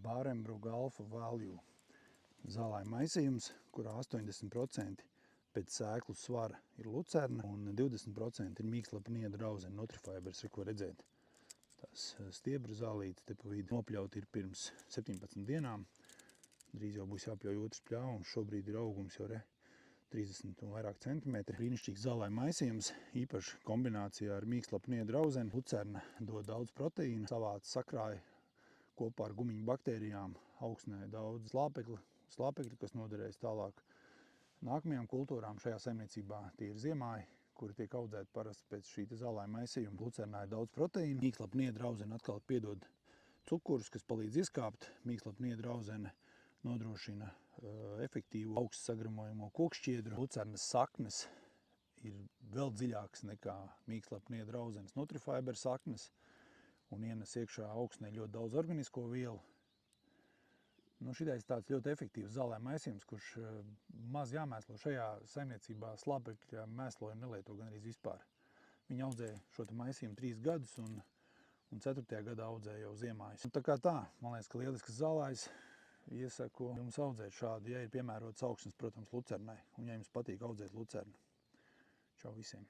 Bārenbruga Alfa Value zālājuma maisījums, kurā 80% pēc sēklu svara ir lucerna un 20% ir mīkslapa niedru rauzena Nutrifibers, ko redzēt. Tās stiebra zālītes te pa vidu nopļauti ir pirms 17 dienām. Drīz jau būs jāpļauj otrs pļāvums, šobrīd ir augums jau 30 un vairāk centimetri. Brīnišķīgs zālājuma maisījums, īpaši kombinācijā ar mīkslapa niedru rauzeni. Lucerna dod daudz proteīna, savāds sakrāja kopā ar gumiņu baktērijām, augsnē daudz slāpekļi, kas noderēs tālāk nākamajām kultūrām. Šajā saimniecībā tie ir ziemāji, kuri tiek audzēti parasti pēc šī zālājuma maisījuma. Lucernā ir daudz proteīna. Mīkslapa niedru rauzene atkal piedod cukurus, kas palīdz izkāpt. Mīkslapa niedru rauzene nodrošina efektīvu augstu sagramojamo kokšķiedru. Lucernas saknes ir vēl dziļākas nekā mīkslapa niedru rauzenes Nutrifiber saknes un ienes iekšā augsnē ļoti daudz organisko vielu. Šitais tāds ļoti efektīvs zālājuma maisījums, kurš maz jāmēslo. Šajā saimniecībā slāpekļa mēslojumu nelieto gan arī vispār. Viņi audzēja šo maisījumu 3 gadus un 4. gadā audzēja jau ziemājus. Tā kā tā, man liekas, ka lielisks zālājs. Iesaku jums audzēt šādu, ja ir piemērots augsnes, protams, lucernai. Un ja jums patīk audzēt lucernu. Čau visiem!